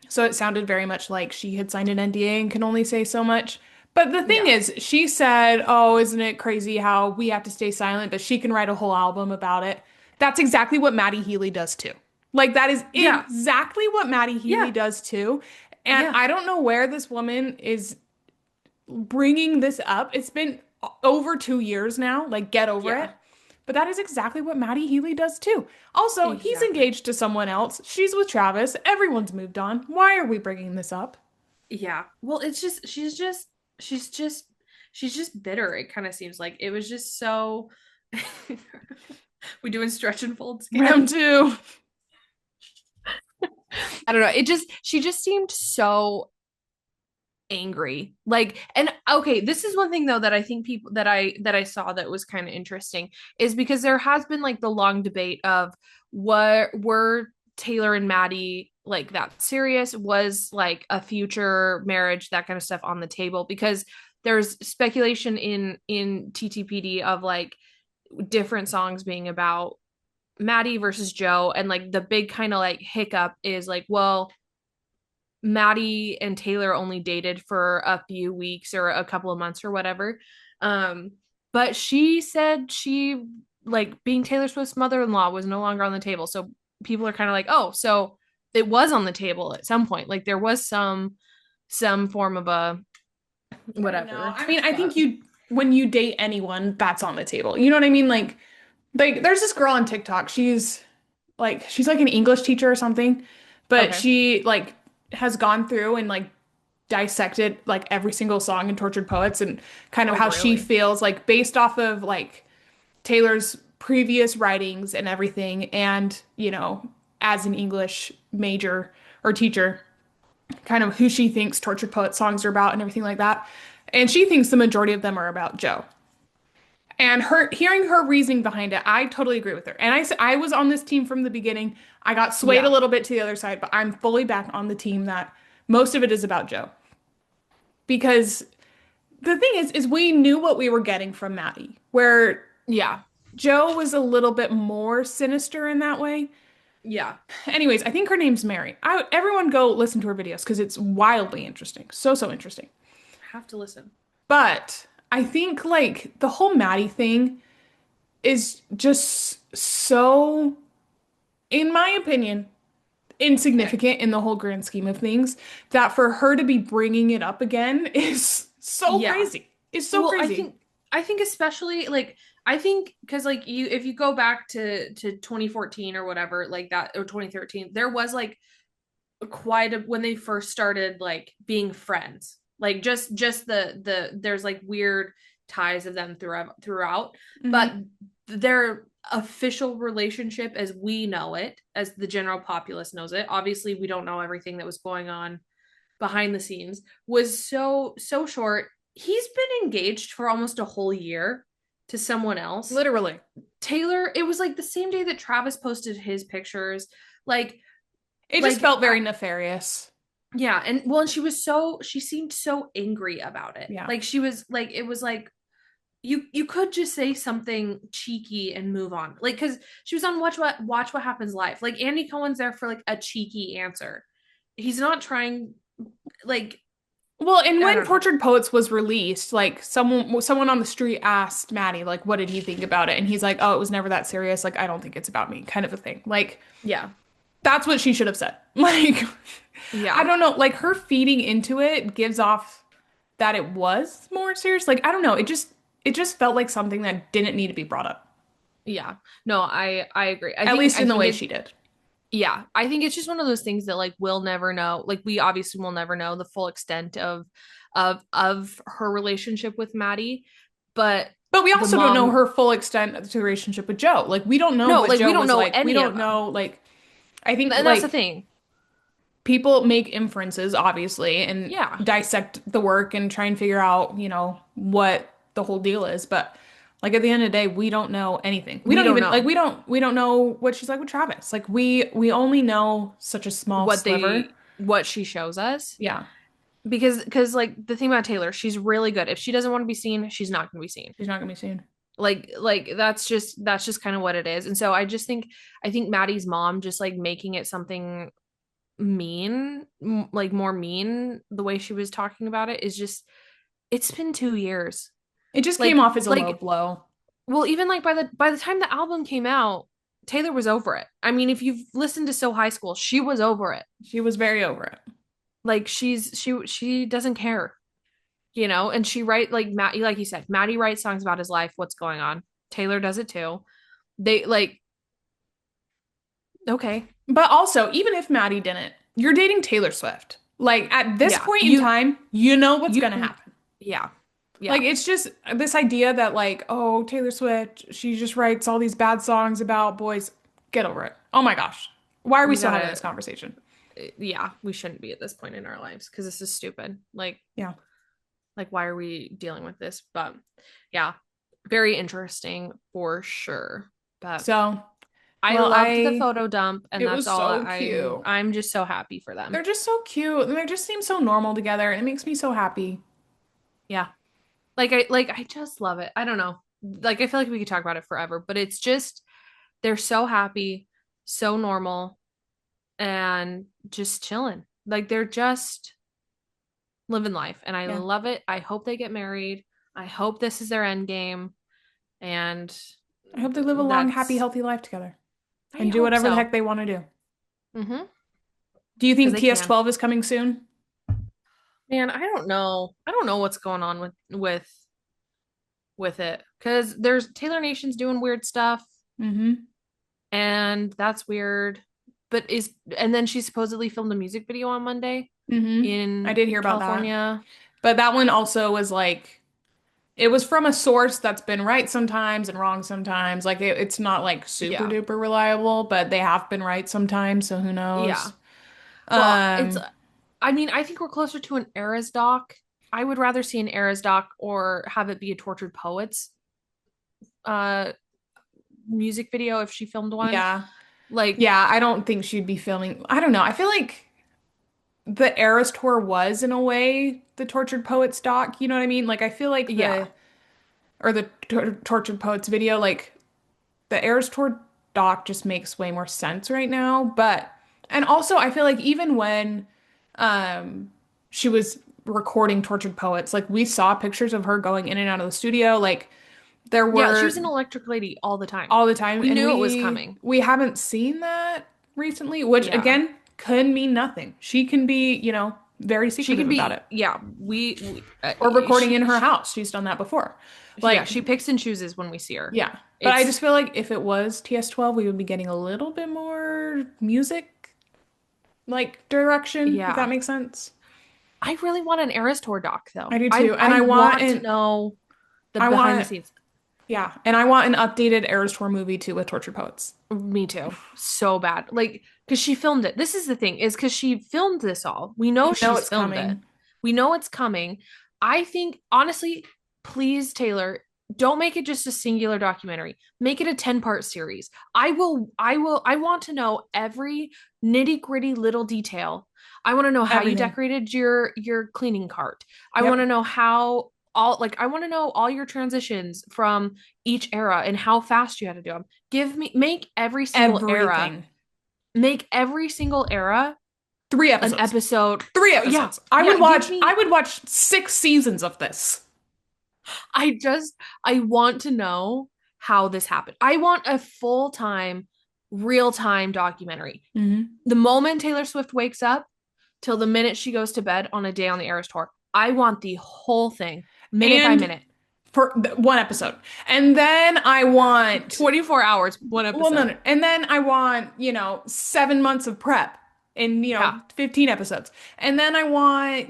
so it sounded very much like she had signed an NDA and can only say so much. But the thing Yeah. is, she said, "Oh, isn't it crazy how we have to stay silent, but she can write a whole album about it." That's exactly what Maddie Healy does too. Like that is Yeah. exactly what Maddie Healy Yeah. does too. And Yeah. I don't know where this woman is bringing this up. It's been over 2 years now. Like, get over it. Yeah. But that is exactly what Maddie Healy does too. Also, he's Exactly. engaged to someone else. She's with Travis. Everyone's moved on. Why are we bringing this up? Yeah. Well, it's just she's just she's just bitter. It kind of seems like it was just so we doing stretch and folds Round again. two. I don't know. It just she just seemed so angry. Like and okay, this is one thing though that I think people that I saw that was kind of interesting is because there has been like the long debate of what were Taylor and Maddie like that serious, was like a future marriage, that kind of stuff on the table, because there's speculation in TTPD of like different songs being about Maddie versus Joe, and like the big kind of like hiccup is like, well, Maddie and Taylor only dated for a few weeks or a couple of months or whatever. Um, but she said she like being Taylor Swift's mother-in-law was no longer on the table. So people are kind of like, oh, so it was on the table at some point. Like there was some form of a I don't know. whatever. I mean, I think But you when you date anyone, that's on the table. You know what I mean? Like there's this girl on TikTok. She's like an English teacher or something, but okay. she like has gone through and like dissected like every single song in Tortured Poets and kind of Oh, how she really? feels like based off of like Taylor's previous writings and everything and, you know, as an English major or teacher, kind of who she thinks Tortured Poet songs are about and everything like that. And she thinks the majority of them are about Joe. And her hearing her reasoning behind it, I totally agree with her. And I was on this team from the beginning. I got swayed a Yeah. little bit to the other side, but I'm fully back on the team that most of it is about Joe. Because the thing is we knew what we were getting from Maddie, where Yeah. Joe was a little bit more sinister in that way. Yeah. Anyways, I think her name's Mary. Everyone go listen to her videos because it's wildly interesting. So, so interesting. Have to listen. But I think like the whole Maddie thing is just so, in my opinion, Okay. insignificant in the whole grand scheme of things that for her to be bringing it up again is so Yeah. crazy. It's so Well, I crazy. think I think especially like I think because like you if you go back to 2014 or whatever like that or 2013 there was like quite a when they first started like being friends like just the there's like weird ties of them throughout but Hmm. their official relationship as we know it as the general populace knows it obviously we don't know everything that was going on behind the scenes was so short. He's been engaged for almost a whole year to someone else. Literally. Taylor, it was like the same day that Travis posted his pictures. Like It just like felt very nefarious. yeah, and well, and she seemed so angry about it. Yeah. Like she was like it was like you could just say something cheeky and move on. Like cuz she was on Watch What Happens Live. Like Andy Cohen's there for like a cheeky answer. He's not trying like Well, and I when don't know. Tortured Poets was released, like someone on the street asked Maddie, like, what did he think about it? And he's like, oh, it was never that serious. Like, I don't think it's about me, kind of a thing. Like, Yeah. that's what she should have said. Like, I Yeah. don't know. Like, her feeding into it gives off that it was more serious. Like, I don't know. It just felt like something that didn't need to be brought up, Yeah. No, I agree. at least I in the think way it she did. yeah, I think it's just one of those things that like we'll never know. Like we obviously will never know the full extent of her relationship with Maddie, but But we the also don't know mom her full extent of the relationship with Joe. Like, we don't know no, what like we Joe don't was know like. We any of don't them. know, like, I think, And that's the like, thing. people make inferences, obviously, and Yeah. dissect the work and try and figure out, what the whole deal is. But like at the end of the day, we don't know anything. We We don't don't even like know we don't know what she's like with Travis. Like we only know such a small sliver. what she shows us Yeah, because like the thing about Taylor, she's really good. If she doesn't want to be seen, she's not going to be seen. she's not gonna be seen. Like that's just kind of what it is. And so I think Maddie's mom just like making it something mean, like more mean, the way she was talking about it is just it's been 2 years. It just came Like off as a low like blow. well, even like by the time the album came out, Taylor was over it. I mean, if you've listened to So High School, she was over it. She was very over it. Like she doesn't care, and she write like Matt like you said, Maddie writes songs about his life, what's going on. Taylor does it too. They like okay. But also, even if Maddie didn't, you're dating Taylor Swift. Like at this Yeah. point in time, you know what's You gonna happen. yeah. Like Yeah. it's just this idea that like, oh, Taylor Swift, she just writes all these bad songs about boys. Get over it. Oh my gosh. Why are we We still having gotta this conversation? yeah, we shouldn't be at this point in our lives because this is stupid. Yeah. Like why are we dealing with this? But yeah, very interesting for sure. But So, I well, loved the photo dump, and it that's was all so I'm cute. I'm just so happy for They're them. just so cute. And they just seem so normal together. And it makes me so happy. Yeah. I just love it. I don't know. Like I feel like we could talk about it forever, but it's just they're so happy, so normal, and just chilling. Like they're just living life, and I Yeah. love it. I hope they get married. I hope this is their end game, and I hope they live a long, happy, that's healthy life together I and do hope whatever the so. heck they want to do. Mm-hmm. Do you Because think they can. TS12 is coming soon? Man, I don't know. I don't know what's going on with it because there's Taylor Nation's doing weird stuff, Mm-hmm. and that's weird. But is and then she supposedly filmed a music video on Monday Mm-hmm. I in did hear about that. California. But that one also was like, it was from a source that's been right sometimes and wrong sometimes. Like it's not like super Yeah. duper reliable, but they have been right sometimes, so who Yeah. knows? Well, it's Um, I mean, I think we're closer to an Eras doc. I would rather see an Eras doc or have it be a Tortured Poets uh music video if she filmed one. yeah. Like, Yeah, I don't think she'd be filming. I don't know. I feel like the Eras tour was in a way the Tortured Poets doc, you know what I mean? Like I feel like yeah. the Tortured Poets video, like the Eras tour doc just makes way more sense right now. But and also I feel like even when um she was recording Tortured Poets, like we saw pictures of her going in and out of the studio, like there Yeah, she was were an Electric Lady all the time. all the time, We and knew it was we coming. we haven't seen that recently, which Yeah. again could mean nothing. She can be, very She secretive can be, about it. yeah, Or recording in her house. She's done that before. Like, yeah, she picks and chooses when we see her. yeah. But I just feel like if it was TS12, we would be getting a little bit more music like direction, if that Yeah. makes sense. I really want an Eras Tour doc though. I do I too. And I I want want to know the I behind the want scenes. yeah, and I want an updated Eras Tour movie too with Tortured Poets. Me too. So bad. Like, because she filmed it. This is the thing, is because she filmed this all. We know You know she's it's filmed it. coming. We know it's coming. I think, honestly, please, Taylor, don't make it just a singular documentary. Make it a 10-part series. I want to know every nitty-gritty little detail. I want to know how you Everything. decorated your cleaning cart. I want to Yep. know how all like I want to know all your transitions from each era and how fast you had to do them. Make every single era, Everything. make every single era Three an episodes. episode. Three Yeah. episodes. I Yeah, would watch give me, I would watch 6 seasons of this. I want to know how this happened. I want a full-time, real-time documentary. Mm-hmm. The moment Taylor Swift wakes up till the minute she goes to bed on a day on the Eras Tour, I want the whole thing, minute by minute. For one episode. And then I want 24 hours, one episode. well, no. And then I want, 7 months of prep in, Yeah. 15 episodes. And then I want,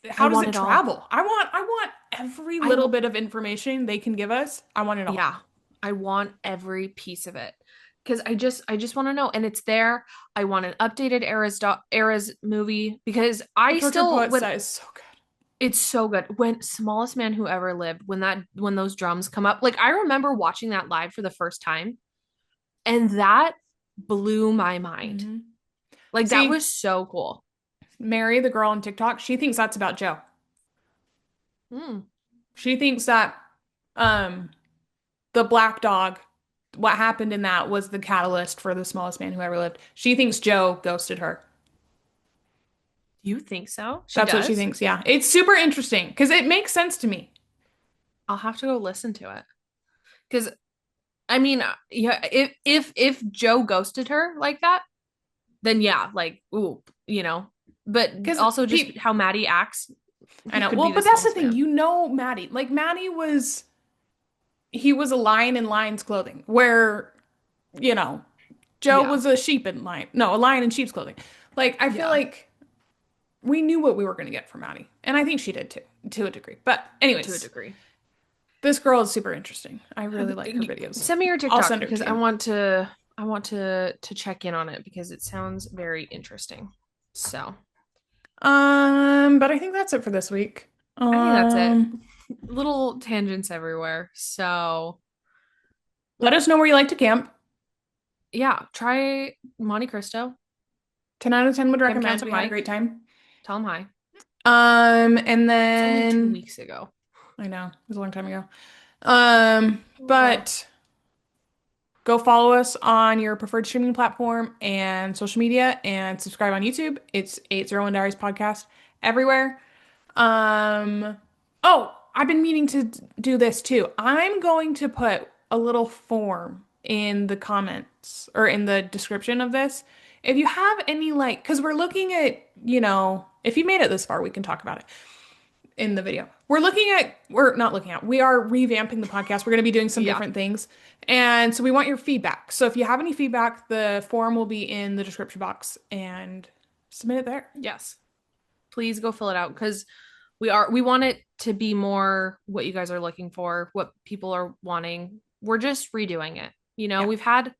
how does want it it all. travel? I want every little bit of information they can give us. I want it all. Yeah. I want every piece of it. Because I just want to know. And it's there. I want an updated Eras movie because I Tortured still Poets, when, that is so good. it's so good. When Smallest Man Who Ever Lived, when those drums come up, like I remember watching that live for the first time, and that blew my mind. Mm-hmm. Like See, that was so cool. Mary, the girl on TikTok, she thinks that's about Joe. Mm. She thinks that the black dog, what happened in that was the catalyst for the smallest man who ever lived. She thinks Joe ghosted her. You think so? That's what she thinks, yeah. It's super interesting because it makes sense to me. I'll have to go listen to it. Because I mean, yeah, if Joe ghosted her like that, then yeah, like ooh, But Because also just how Maddie acts. I know. could Well, be but the that's the smallest thing. man. You know Maddie. Like Maddie he was a lion in lion's clothing, where, Joe Yeah. was a sheep in lion. No, a lion in sheep's clothing. Like I feel Yeah. like we knew what we were going to get from Maddie, and I think she did too, to a degree. But anyways, To a degree. this girl is super interesting. I really like her videos. Send me your I'll TikTok send it because to I you. want to check in on it because it sounds very interesting. So But I think that's it for this week. I think that's it. Little tangents everywhere. So Let us know where you like to camp. yeah, try Monte Cristo. 10 out of 10 would Camp recommend. Counselor We had a Mike. great time. Tell him hi. And It's only then 2 weeks ago. I know, it was a long time ago. But go follow us on your preferred streaming platform and social media and subscribe on YouTube. It's 801 Diaries Podcast everywhere. Oh, I've been meaning to do this too. I'm going to put a little form in the comments or in the description of this. If you have any because we're looking at, if you made it this far, we can talk about it in the video. We're not looking at, we are revamping the podcast. We're going to be doing some different things. And so we want your feedback. So if you have any feedback, the form will be in the description box and submit it there. Yes. Please go fill it out because we want it to be more what you guys are looking for, what people are wanting. We're just redoing it. We've had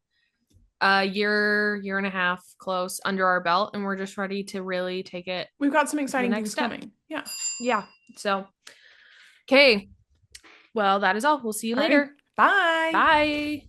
a year and a half close under our belt, and we're just ready to really take it. We've got some exciting next things step. coming. Yeah. Yeah. So, okay. Well, that is all. We'll see you later. Bye. Bye.